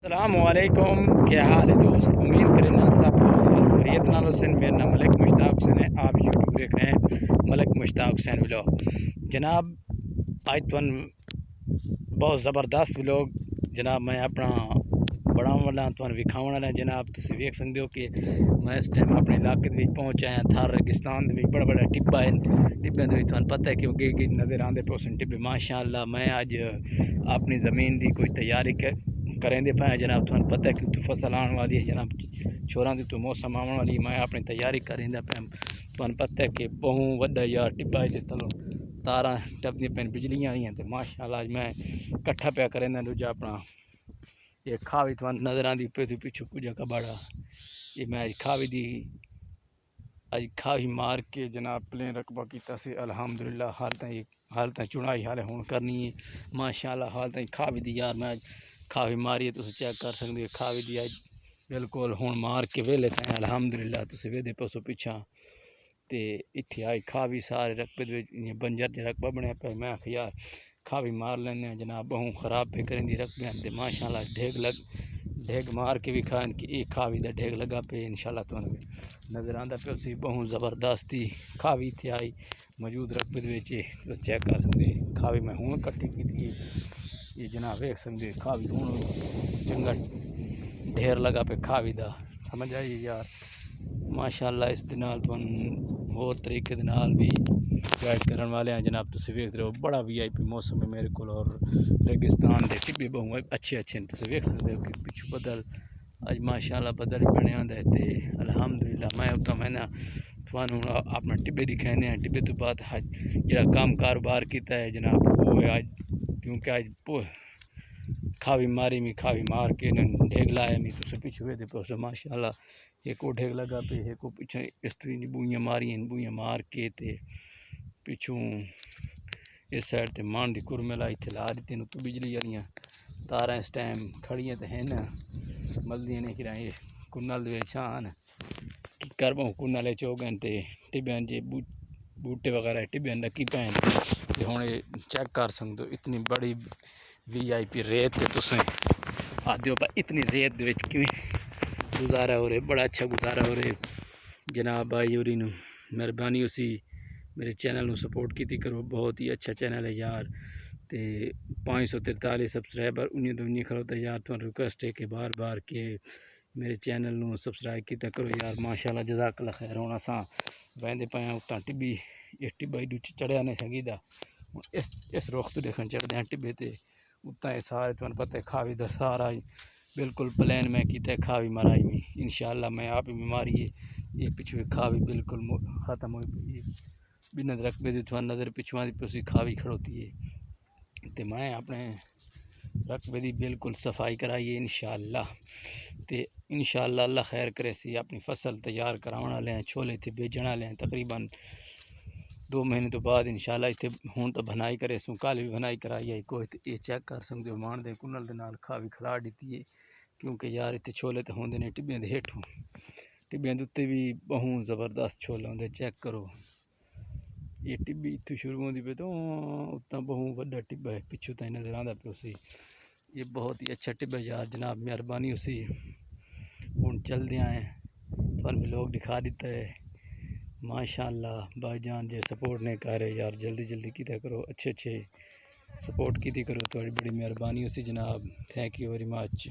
السلام علیکم، کیا حال ہے دوست؟ امید کرنا سب خیریت نال حسین۔ میرا نام ملک مشتاق حسین ہے، آپ یوٹیوب دیکھ رہے ہیں ملک مشتاق حسین ولاگ۔ جناب آج تن بہت زبردست ولاگ جناب میں اپنا بڑھاؤ والا تمہیں وکھاؤ والا جناب تسی ویکھ سکتے ہو کہ میں اس ٹائم اپنے علاقے میں پہنچا ہاں تھار ریگستان دے بڑا بڑا ٹبا ہے، ٹبے دے تمہیں پتہ ہے کہ گی نظر آندے پوسن ٹبے ماشاءاللہ۔ میں اج اپنی زمین دی کوئی تیاری کریں دے پائیں جناب، تمہیں پتہ ہے کہ تو فصل آنے والی ہے جناب، چھوڑاں دی تو موسم آنے والی ہے، میں اپنی تیاری کریں دے پائیں۔ تمہیں پتہ ہے کہ بہوں وڈا یار ٹبا ہے تلوں تاراں ٹپدی پین بجلیاں آئی ہیں تے ماشاءاللہ اج میں کٹھا پیا کریں دے دوجا اپنا یہ کھاوی تمہیں نظر آندی پیچھو کجا کباڑا، یہ میں اج کھاوی دی اج کھاوی مار کے جناب پلین رقبہ کیتا سی الحمدللہ۔ حال تائیں چنائی حال ہون کرنی ہے ماشاءاللہ، حال تائیں کھاوی دی یار میں کھاوی ماری ہے، تسی چیک کر سکتے کھاوی دی اج بالکل ہون مار کے ویلے تھے الحمدللہ۔ تسی ویدے پسو پیچھا تے اتھی آئی کھاوی سارے رقبے دے بنجر جے رقبہ بنیا پہ میں یار کھاوی مار لینے ہیں جناب، بہوں خراب پہ کریں دی رقبے ہیں تے ماشاءاللہ ڈھیگ مار کے بھی کھائیں کہ ایک کھاوی دا ڈھیگ لگا پہ انشاءاللہ تو نظر آندہ پہ اسی بہوں زبردستی کھاوی تھی آئی موجود رقبے دے تو چیک کر سکتے کھاوی میں ہون کٹھی کی تھی یہ جناب ویکھ سکتے کھاوی ہون چنگا ڈھیر لگا پہ کھاوی دا سمجھ آئیے یار ماشاءاللہ۔ اس دنال تو اور طریقے دنال بھی گائیڈ کرن والے ہیں جناب، تسی ویکھ رہے ہو بڑا وی آئی پی موسم ہے میرے کو اور ریگستان دے ٹبے بہوں اچھے ہیں، تسی ویکھ سکتے ہو کہ پچھو بدل اج ماشاءاللہ بدل بنے آندے تے الحمدللہ۔ میں اتنا میں نے تھانوں اپنا ٹبے دکھانے ہیں، ٹبے تو بعد جڑا کام کاروبار کیتا ہے جناب وہ ہے آج، کیونکہ آج کھاوی ماری میں کھاوی مار کے ڈھیگ لایا میں تو پیچھے ہوئے دے پوسو ماشاءاللہ۔ ایک کو ڈھیگ لگا پہ ایک کو پیچھے اس طرح بوئیاں ماری ہیں، بوئیاں مار کے تے پیچھوں اس سائڈ تے مان دی کرمل آئی تھے لا دیتے ہیں تو بجلی آلیاں تاراں اس ٹائم کھڑیاں تے ہیں نا ملدیاں نے کرائی کنال دے چھان کی کربوں کنالے چوگن تے ٹبیاں جے بوٹے وغیرہ ٹبیاں لکی پہن تے ہونے چیک کر سکتے اتنی بڑی وی آئی پی ریت تے تسیں آدھے پا اتنی ریت دے وچ کیویں گزارا ہو رہے، بڑا اچھا گزارا ہو رہے جناب۔ بھائی اور انہوں مہربانی اسی میرے چینل نو سپورٹ کیتی کرو، بہت ہی اچھا چینل ہے یار تے 543 سبسکرائبر انہیں کھلو تے یار تو ریکویسٹ ہے کہ بار بار کہ میرے چینل نو سبسکرائب کیتا کرو یار ماشاءاللہ جزاک اللہ خیر۔ ہونا ساں ویندے پے اتاں ٹبی اس ٹبا ایڈو چڑھیا نے سنگیدا اس رخ تو دیکھن چڑھدے ہیں ٹبے تے اتنا یہ سارے تمہیں پتہ ہے کھاوی دا سارا بالکل پلین میں کیتا ہے کھاوی مرائی میں انشاءاللہ۔ میں آپ بیماری ہے یہ پچھوے کھاوی بالکل ختم ہوئی پئی بنا رقبے دی تمہیں نظر پچھواں دی پوسی کھاوی کھڑوتی ہے تے میں اپنے رقبے دی بالکل صفائی کرائیے انشاءاللہ تے انشاءاللہ اللہ خیر کرے سی اپنی فصل تیار کراؤن والے ہیں، چھولے تھے بیچن والے ہیں تقریباً 2 مہینے تو بعد انشاءاللہ اتنے ہون تو بھنائی کرے سوں کل بھی بھنائی کرائی ہے کوئی یہ چیک کر سکتے ہو مان دے کنل دے نال کھاوی کھلا دیتی ہے کیونکہ یار اتنے چھولے تو ہوندے نے ٹبیاں دے ہیٹھوں ٹبیاں دے اتنے بھی بہوں زبردست چھولے ہوندے چیک کرو یہ ٹبی اتوں شروع ہوندی پہ تو اتنا بہوں وڈا ٹبا ہے پچھو تائیں نظر آندا پہ اسی یہ بہت ہی اچھا ٹبا یار جناب مہربانی اسی ہون چل دیا ہیں تھوڑا لوگ دکھا دیتا ہے ماشاءاللہ۔ بھائی جان جے سپورٹ نہیں کر رہے یار جلدی جلدی کیتا کرو، اچھے سپورٹ کیتی کرو، تھوڑی بڑی مہربانی اسی جناب، تھینک یو ویری مچ۔